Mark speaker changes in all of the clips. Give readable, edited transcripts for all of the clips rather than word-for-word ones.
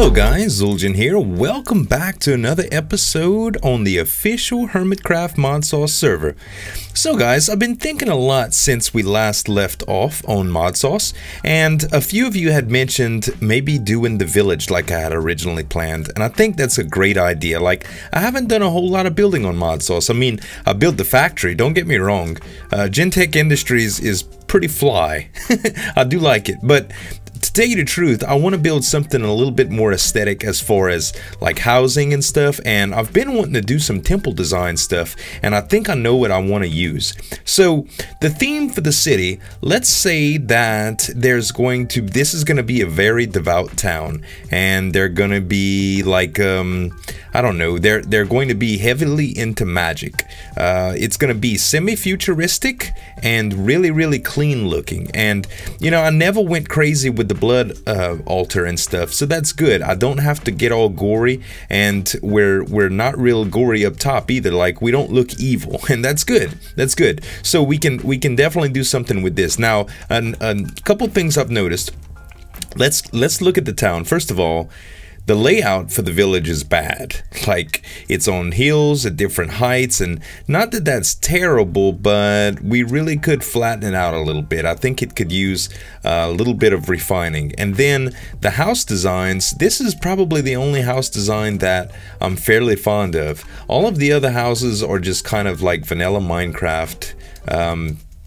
Speaker 1: Hello guys, Zueljin here. Welcome back to another episode on the official HermitCraft ModSauce server. So guys, I've been thinking a lot since we last left off on ModSauce, and a few of you had mentioned maybe doing the village like I had originally planned, and I think that's a great idea. Like, I haven't done a whole lot of building on ModSauce. I mean, I built the factory, don't get me wrong. Gentech Industries is pretty fly. I do like it, but to tell you the truth, I want to build something a little bit more aesthetic as far as like housing and stuff, and I've been wanting to do some temple design stuff, and I think I know what I want to use. So the theme for the city, let's say that this is going to be a very devout town, and they're going to be like, I don't know, they're going to be heavily into magic. It's going to be semi-futuristic and really clean looking, and you know, I never went crazy with the blood altar and stuff, so that's good. I don't have to get all gory, and we're not real gory up top either. Like, we don't look evil, and that's good. That's good. So we can definitely do something with this. Now, a couple things I've noticed. Let's look at the town. First of all, the layout for the village is bad. Like, it's on hills at different heights, and not that that's terrible, but we really could flatten it out a little bit. I think it could use a little bit of refining. And then the house designs, this is probably the only house design that I'm fairly fond of. All of the other houses are just kind of like vanilla Minecraft,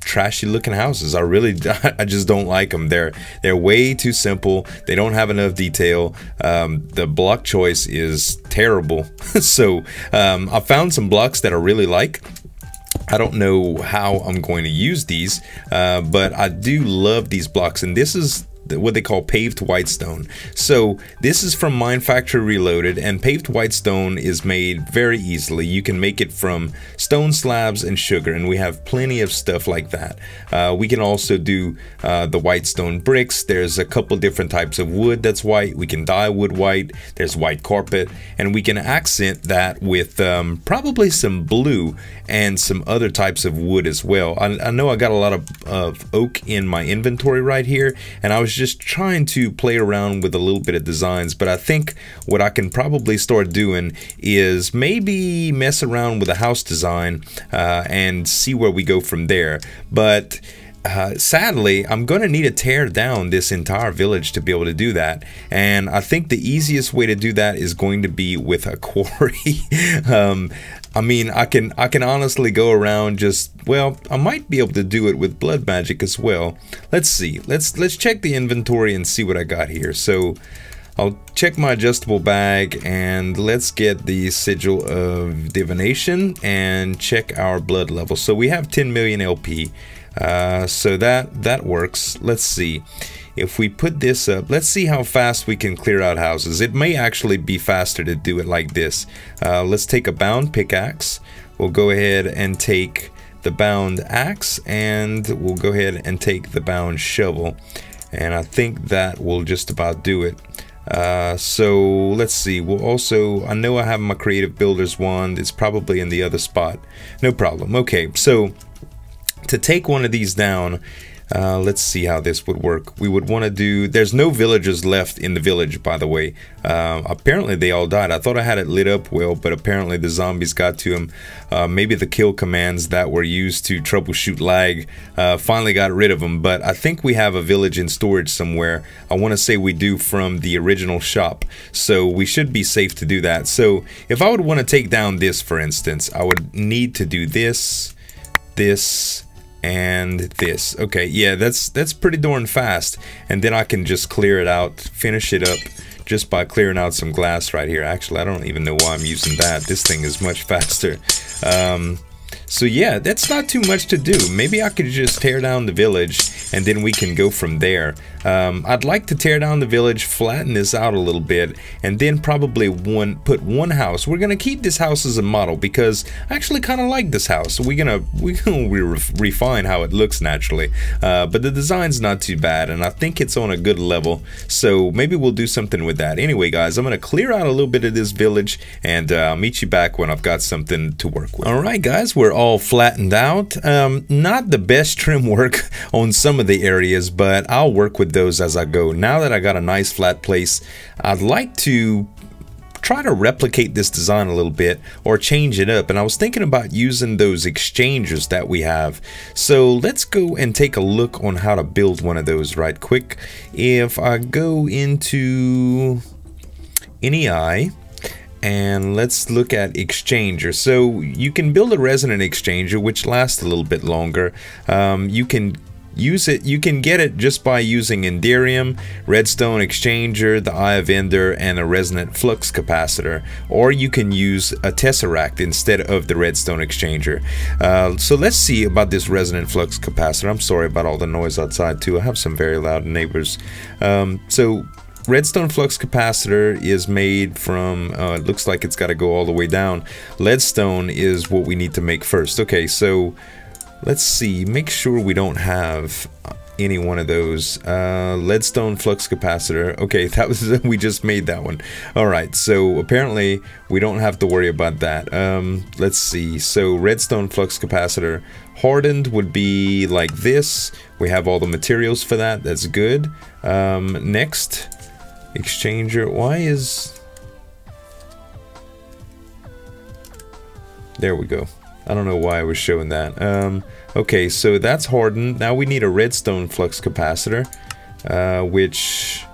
Speaker 1: trashy looking houses. I just don't like them. They're way too simple. They don't have enough detail. The block choice is terrible. So I found some blocks that I really like. I don't know how I'm going to use these, but I do love these blocks, and this is what they call paved white stone. So this is from Mine Factory Reloaded, and paved white stone is made very easily. You can make it from stone slabs and sugar, and we have plenty of stuff like that. We can also do the white stone bricks. There's a couple different types of wood that's white. We can dye wood white. There's white carpet, and we can accent that with probably some blue and some other types of wood as well. I know I got a lot of oak in my inventory right here, and I was just trying to play around with a little bit of designs, but I think what I can probably start doing is maybe mess around with a house design and see where we go from there. But sadly, I'm going to need to tear down this entire village to be able to do that, and I think the easiest way to do that is going to be with a quarry. I mean, I can honestly go around well, I might be able to do it with blood magic as well. Let's see. Let's check the inventory and see what I got here. So I'll check my adjustable bag, and let's get the sigil of divination and check our blood level. So we have 10 million LP. So that works. Let's see. If we put this up, let's see how fast we can clear out houses. It may actually be faster to do it like this. Let's take a bound pickaxe. We'll go ahead and take the bound axe, and we'll go ahead and take the bound shovel. And I think that will just about do it. So let's see. We'll also, I know I have my creative builder's wand. It's probably in the other spot. No problem. Okay, so to take one of these down, let's see how this would work. We would want to do, there's no villagers left in the village, by the way. Apparently they all died. I thought I had it lit up well, but apparently the zombies got to him. Maybe the kill commands that were used to troubleshoot lag finally got rid of them, but I think we have a village in storage somewhere. I want to say we do from the original shop, so we should be safe to do that. So if I would want to take down this, for instance, I would need to do this, and this. Okay, yeah, that's pretty darn fast, and then I can just clear it out, finish it up just by clearing out some glass right here. Actually, I don't even know why I'm using that. This thing is much faster. So yeah, that's not too much to do. Maybe I could just tear down the village, and then we can go from there. I'd like to tear down the village, flatten this out a little bit, and then probably put one house. We're gonna keep this house as a model because I actually kind of like this house. So we're gonna refine how it looks naturally, but the design's not too bad, and I think it's on a good level. So maybe we'll do something with that. Anyway, guys, I'm gonna clear out a little bit of this village, and I'll meet you back when I've got something to work with. All right, guys, we're all flattened out. Not the best trim work on some of the areas, but I'll work with those as I go. Now that I got a nice flat place, I'd like to try to replicate this design a little bit or change it up, and I was thinking about using those exchangers that we have. So let's go and take a look on how to build one of those right quick. If I go into NEI and let's look at exchanger. So you can build a resonant exchanger which lasts a little bit longer. You can use it, you can get it just by using Enderium, Redstone Exchanger, the Eye of Ender, and a Resonant Flux Capacitor, or you can use a Tesseract instead of the Redstone Exchanger. So let's see about this Resonant Flux Capacitor. I'm sorry about all the noise outside too, I have some very loud neighbors. So Redstone Flux Capacitor is made from, it looks like it's got to go all the way down. Leadstone is what we need to make first. Okay, so let's see, make sure we don't have any one of those. Leadstone Flux Capacitor. Okay, that was, we just made that one. Alright, so apparently we don't have to worry about that. Let's see, so Redstone Flux Capacitor. Hardened would be like this. We have all the materials for that, that's good. Next, Exchanger. Why is... There we go. I don't know why I was showing that. Okay, so that's hardened. Now we need a redstone flux capacitor, which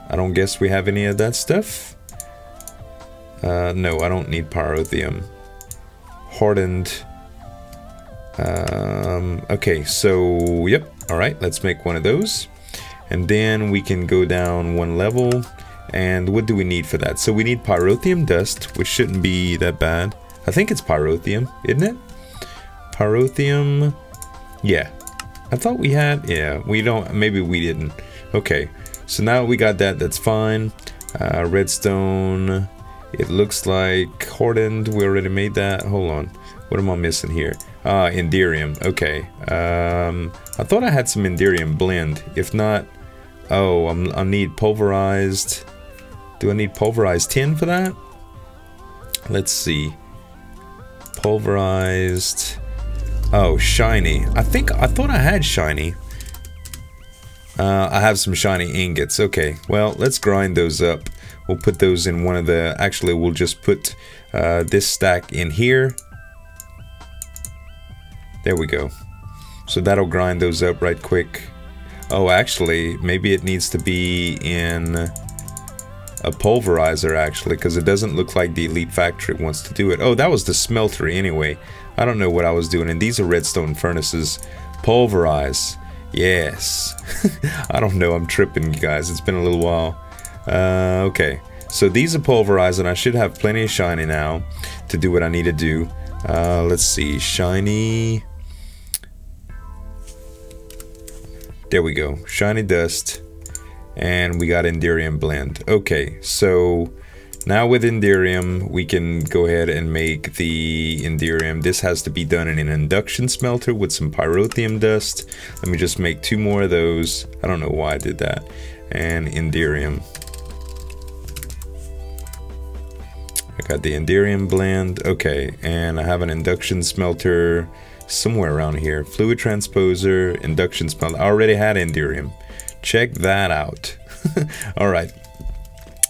Speaker 1: I don't guess we have any of that stuff. No, I don't need pyrotheum. Hardened. Okay, so yep. All right, let's make one of those, and then we can go down one level. And what do we need for that? So we need pyrotheum dust, which shouldn't be that bad. I think it's pyrotheum, isn't it? Pyrotheum, yeah. I thought we had, yeah, we don't, maybe we didn't. Okay, so now we got that, that's fine. Redstone, it looks like hardened, we already made that. Hold on, what am I missing here? Enderium, okay. I thought I had some Enderium blend. If not, oh, I need pulverized. Do I need pulverized tin for that? Let's see. Pulverized. Oh, shiny. I thought I had shiny. I have some shiny ingots. Okay, well, let's grind those up. We'll put those in one of the... Actually, we'll just put this stack in here. There we go. So that'll grind those up right quick. Oh, actually, maybe it needs to be in a pulverizer, actually, because it doesn't look like the Elite Factory wants to do it. Oh, that was the smelter anyway. I don't know what I was doing. And these are redstone furnaces. Pulverize. Yes. I don't know. I'm tripping, you guys. It's been a little while. Okay. So these are pulverized, and I should have plenty of shiny now to do what I need to do. Let's see. Shiny. There we go. Shiny dust. And we got Enderium blend. Okay, so now with Enderium, we can go ahead and make the Enderium. This has to be done in an induction smelter with some pyrotheum dust. Let me just make 2 more of those. I don't know why I did that. And Enderium. I got the Enderium blend. Okay, and I have an induction smelter somewhere around here. Fluid transposer, induction smelter. I already had Enderium. Check that out. Alright,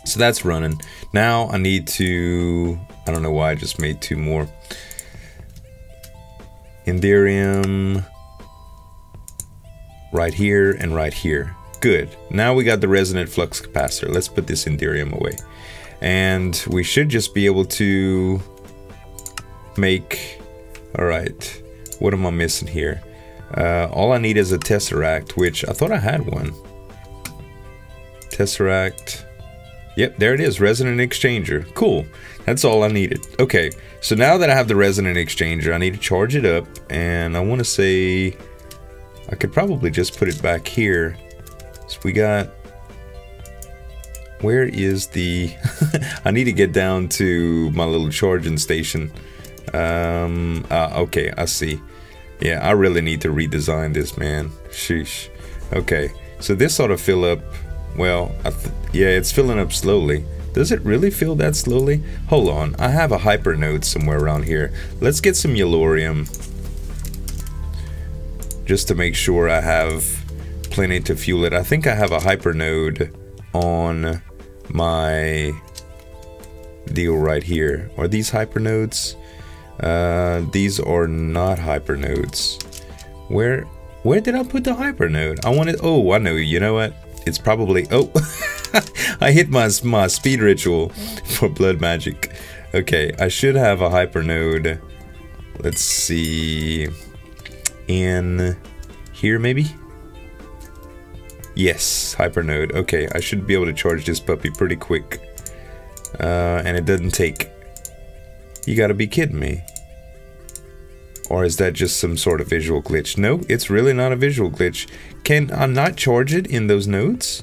Speaker 1: so that's running. Now I need to... I don't know why I just made 2 more. Enderium. Right here and right here. Good. Now we got the resonant flux capacitor. Let's put this Enderium away. And we should just be able to make... Alright, what am I missing here? All I need is a Tesseract, which I thought I had one. Tesseract. Yep, there it is. Resonant Exchanger. Cool. That's all I needed. Okay, so now that I have the Resonant Exchanger, I need to charge it up. And I want to say... I could probably just put it back here. So we got... Where is the... I need to get down to my little charging station. Okay, I see. Yeah, I really need to redesign this, man. Sheesh. Okay, so this ought to fill up. Well, yeah, it's filling up slowly. Does it really fill that slowly? Hold on, I have a hyper node somewhere around here. Let's get some yellorium, just to make sure I have plenty to fuel it. I think I have a hyper node on my deal right here. Are these hyper nodes? These are not hyper nodes. Where did I put the hyper node? I wanted, oh, I know, you know what? It's probably, oh, I hit my speed ritual for blood magic. Okay, I should have a hyper node. Let's see, in here maybe? Yes, hyper node. Okay, I should be able to charge this puppy pretty quick. And it doesn't take. You gotta be kidding me. Or is that just some sort of visual glitch? No, it's really not a visual glitch. Can I not charge it in those nodes?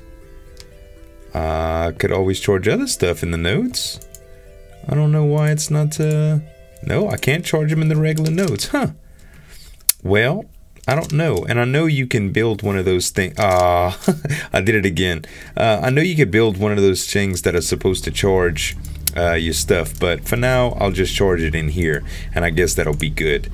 Speaker 1: I could always charge other stuff in the nodes. I don't know why it's not, no, I can't charge them in the regular nodes, huh? Well, I don't know. And I know you can build one of those things. I did it again. I know you could build one of those things that are supposed to charge your stuff, but for now, I'll just charge it in here, and I guess that'll be good.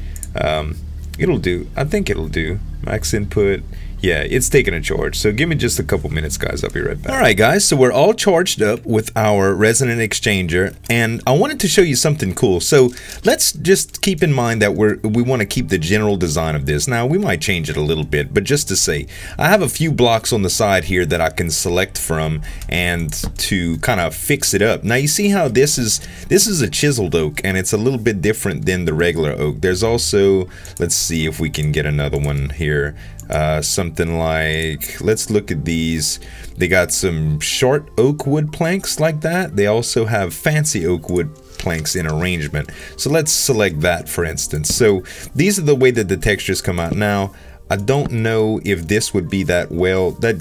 Speaker 1: It'll do. I think it'll do. Max input. Yeah, it's taking a charge, so give me just a couple minutes, guys. I'll be right back. Alright, guys, so we're all charged up with our resonant exchanger, and I wanted to show you something cool. So let's just keep in mind that we want to keep the general design of this. Now, we might change it a little bit, but just to say, I have a few blocks on the side here that I can select from and to kind of fix it up. Now, you see how this is a chiseled oak, and it's a little bit different than the regular oak. There's also, let's see if we can get another one here. Something like, let's look at these. They got some short oak wood planks like that. They also have fancy oak wood planks in arrangement. So let's select that, for instance. So these are the way that the textures come out. Now, I don't know if this would be that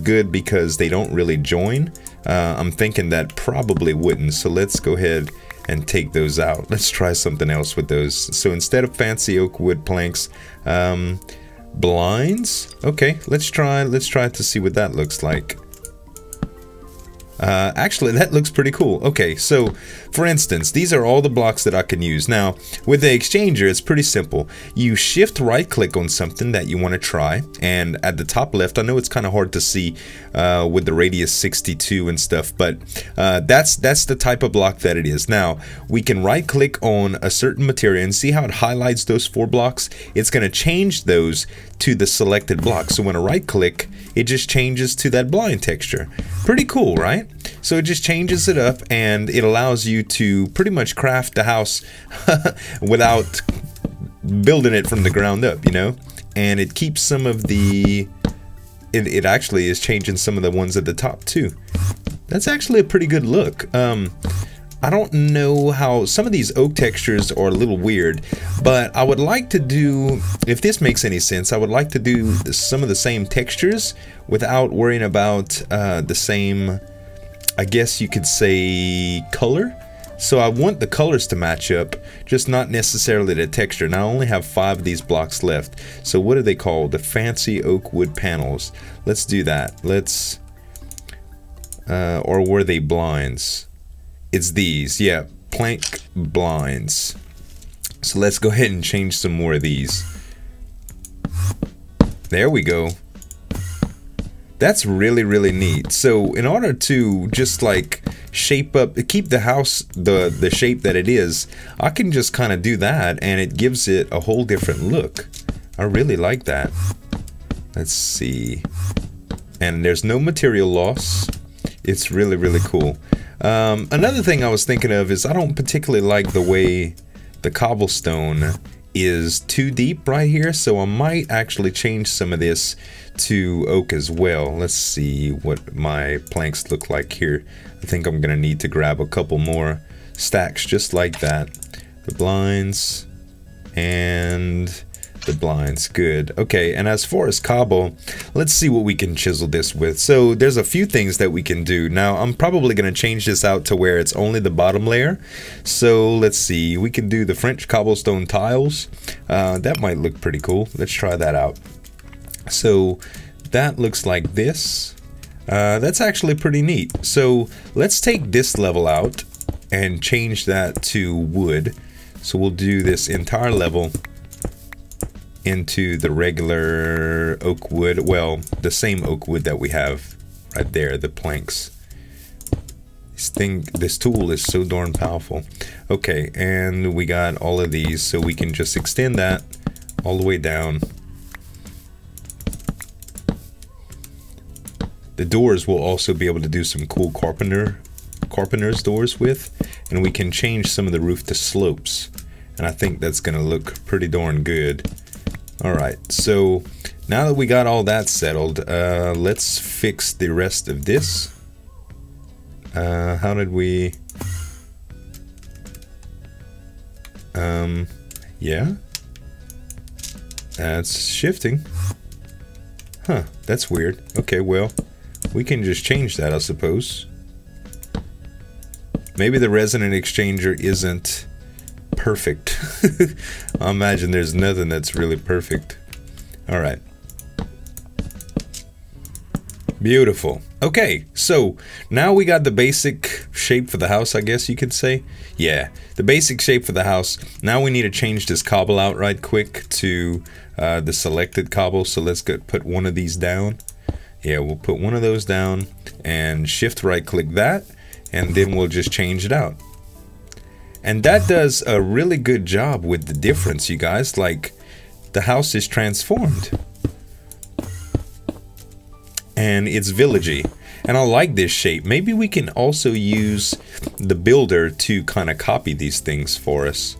Speaker 1: good because they don't really join. I'm thinking that probably wouldn't. So let's go ahead and take those out. Let's try something else with those. So instead of fancy oak wood planks, blinds. Okay, let's try to see what that looks like. Actually, that looks pretty cool. Okay, so for instance, these are all the blocks that I can use. Now, with the exchanger, it's pretty simple. You shift right click on something that you want to try, and at the top left, I know it's kind of hard to see with the radius 62 and stuff, but that's the type of block that it is. Now, we can right click on a certain material and see how it highlights those 4 blocks. It's going to change those to the selected block. So when I right click, it just changes to that blind texture. Pretty cool, right? So it just changes it up, and it allows you to pretty much craft the house without building it from the ground up, you know? And it keeps some of the... It actually is changing some of the ones at the top too. That's actually a pretty good look. I don't know how some of these oak textures are a little weird, but I would like to do, if this makes any sense, I would like to do some of the same textures without worrying about the same, I guess you could say, color. So I want the colors to match up, just not necessarily the texture. Now I only have 5 of these blocks left. So what are they called? The fancy oak wood panels. Let's do that. Let's, or were they blinds? It's these, yeah, plank blinds. So let's go ahead and change some more of these. There we go. That's really, really neat. So in order to just like shape up, keep the house the shape that it is, I can just kind of do that, and it gives it a whole different look. I really like that. Let's see. And there's no material loss. It's really, really cool. Another thing I was thinking of is I don't particularly like the way the cobblestone is too deep right here, so I might actually change some of this to oak as well. Let's see what my planks look like here. I think I'm gonna need to grab a couple more stacks just like that. The blinds and the blinds, good. Okay, and as far as cobble, let's see what we can chisel this with. So there's a few things that we can do. Now I'm probably going to change this out to where it's only the bottom layer. So let's see, we can do the French cobblestone tiles. That might look pretty cool. Let's try that out. So that looks like this. That's actually pretty neat. So let's take this level out and change that to wood. So we'll do this entire level into the regular oak wood. Well, the same oak wood that we have right there, the planks. This tool is so darn powerful. Okay, and we got all of these, so we can just extend that all the way down. The doors will also be able to do some cool carpenter's doors with, and we can change some of the roof to slopes, and I think that's gonna look pretty darn good. Alright, so now that we got all that settled, let's fix the rest of this. How did we... yeah. That's shifting. Huh, that's weird. Okay, well, we can just change that, I suppose. Maybe the resonant exchanger isn't perfect. I imagine there's nothing that's really perfect. Alright. Beautiful. Okay, so now we got the basic shape for the house, I guess you could say. Yeah, the basic shape for the house. Now we need to change this cobble out right quick to the selected cobble. So let's put one of these down. Yeah, we'll put one of those down and shift right click that, and then we'll just change it out. And that does a really good job with the difference, you guys. Like, the house is transformed. And it's villagey, and I like this shape. Maybe we can also use the builder to kind of copy these things for us.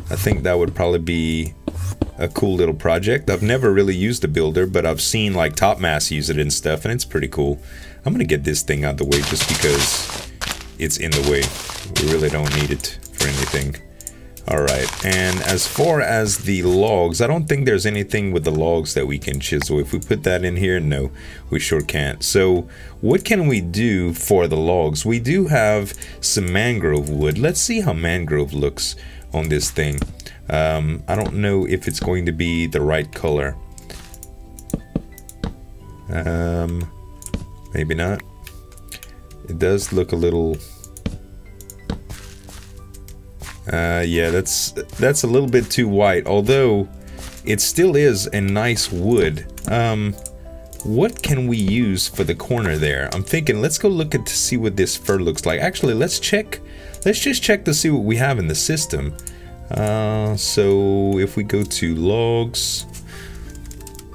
Speaker 1: I think that would probably be a cool little project. I've never really used the builder, but I've seen like Topmass use it and stuff, and it's pretty cool. I'm gonna get this thing out the way just because it's in the way. We really don't need it for anything. Alright, and as far as the logs, I don't think there's anything with the logs that we can chisel. If we put that in here, no, we sure can't. So what can we do for the logs? We do have some mangrove wood. Let's see how mangrove looks on this thing. I don't know if it's going to be the right color. Maybe not. It does look a little... yeah, that's a little bit too white, although it still is a nice wood. What can we use for the corner there? I'm thinking, let's go look to see what this fur looks like. Actually, let's just check to see what we have in the system. So if we go to logs,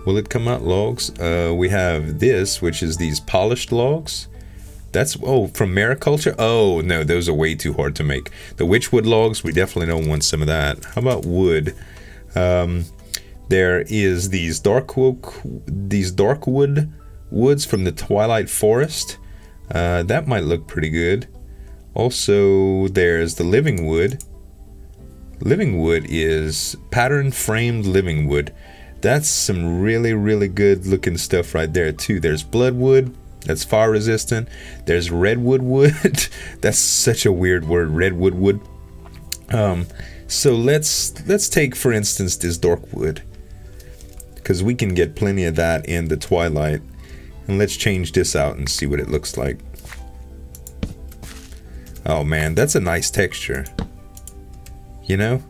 Speaker 1: will it come out logs? We have this, which is these polished logs. That's, oh, from mariculture? Oh, no, those are way too hard to make. The witchwood logs, we definitely don't want some of that. How about wood? There is these dark wood woods from the Twilight Forest. That might look pretty good. Also, there's the living wood. Living wood is pattern framed living wood. That's some really, really good looking stuff right there, too. There's bloodwood. That's fire resistant. There's redwood wood. That's such a weird word, redwood wood. So let's take, for instance, this dark wood, because we can get plenty of that in the Twilight. And let's change this out and see what it looks like. Oh man, that's a nice texture. You know,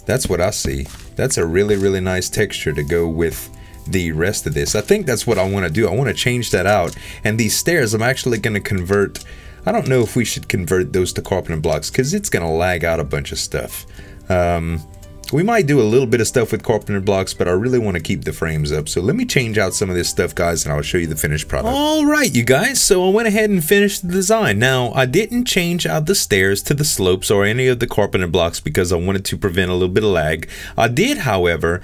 Speaker 1: that's what I see. That's a really, really nice texture to go with the rest of this. I think that's what I want to do. I want to change that out. And these stairs, I'm actually going to convert. I don't know if we should convert those to carpenter blocks, because it's going to lag out a bunch of stuff. We might do a little bit of stuff with carpenter blocks, but I really want to keep the frames up. So let me change out some of this stuff, guys, and I'll show you the finished product. Alright, you guys, so I went ahead and finished the design. Now, I didn't change out the stairs to the slopes or any of the carpenter blocks because I wanted to prevent a little bit of lag. I did, however,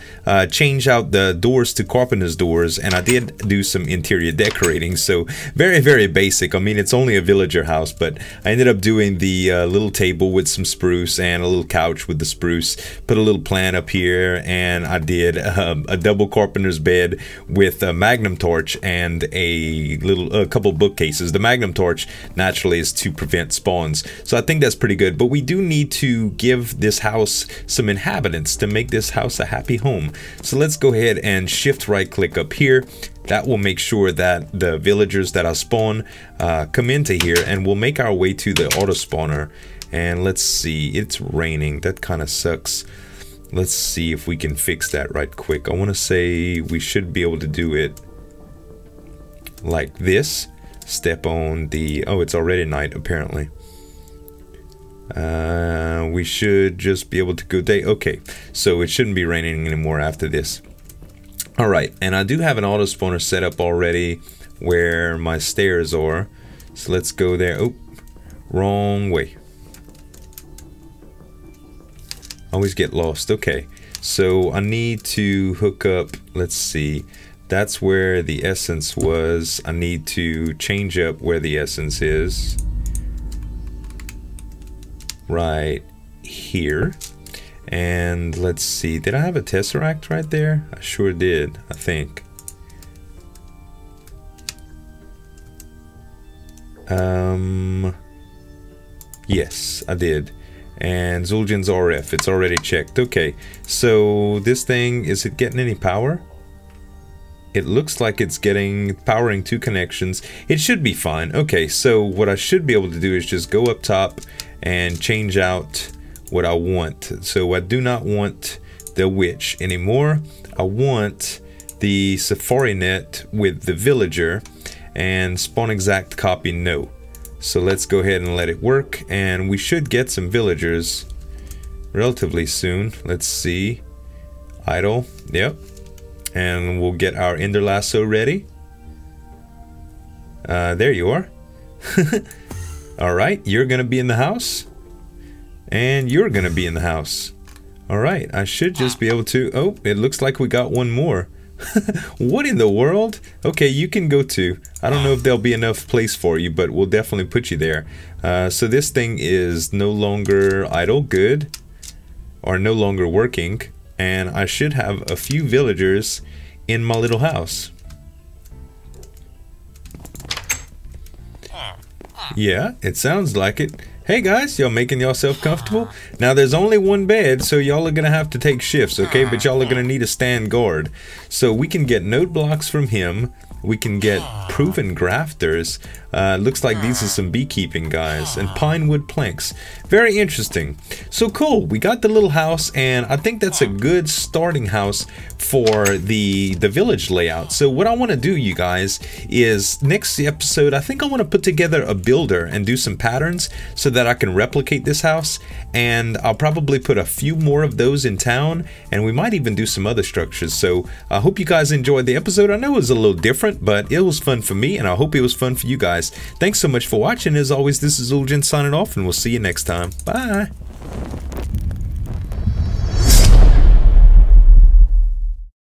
Speaker 1: change out the doors to carpenter's doors, and I did do some interior decorating. So very, very basic. I mean, it's only a villager house, but I ended up doing the little table with some spruce and a little couch with the spruce. Put a little plant up here, and I did a double carpenter's bed with a magnum torch and a couple bookcases. The magnum torch naturally is to prevent spawns, so I think that's pretty good. But we do need to give this house some inhabitants to make this house a happy home. So let's go ahead and shift right click up here, That will make sure that the villagers that I spawn come into here, and we'll make our way to the auto spawner. And let's see, it's raining. That kind of sucks. Let's see if we can fix that right quick. I want to say we should be able to do it like this. Step on the... oh, it's already night apparently. We should just be able to go day. Okay, so it shouldn't be raining anymore after this. Alright, and I do have an auto spawner set up already where my stairs are. So let's go there. Oh, wrong way. Always get lost. Okay, so I need to hook up, let's see, that's where the essence was. I need to change up where the essence is. Right here. And let's see, did I have a tesseract right there? I sure did, I think. Yes, I did. And Zueljin's RF, it's already checked. Okay, so this thing, is it getting any power? It looks like it's powering 2 connections. It should be fine. Okay, so what I should be able to do is just go up top and change out what I want. So I do not want the witch anymore. I want the safari net with the villager, and spawn exact copy no. So let's go ahead and let it work, and we should get some villagers relatively soon. Let's see. Idle. Yep. And we'll get our ender lasso ready. There you are. Alright, you're gonna be in the house. And you're gonna be in the house. Alright, I should just be able to... oh, it looks like we got one more. What in the world? Okay, you can go too. I don't know if there'll be enough place for you, but we'll definitely put you there. So this thing is no longer idle. Good. Or no longer working. And I should have a few villagers in my little house. Yeah, it sounds like it. Hey guys, y'all making yourself comfortable? Now there's only one bed, so y'all are gonna have to take shifts, okay? But y'all are gonna need a stand guard. So we can get note blocks from him. We can get proven grafters. Looks like these are some beekeeping guys. And pine wood planks. Very interesting. So cool. We got the little house, and I think that's a good starting house for the village layout. So what I want to do, you guys, is next episode, I think I want to put together a builder and do some patterns so that I can replicate this house. And I'll probably put a few more of those in town, and we might even do some other structures. So I hope you guys enjoyed the episode. I know it was a little different, but it was fun for me, and I hope it was fun for you guys. Thanks so much for watching. As always, this is Zueljin signing off, and we'll see you next time. Bye!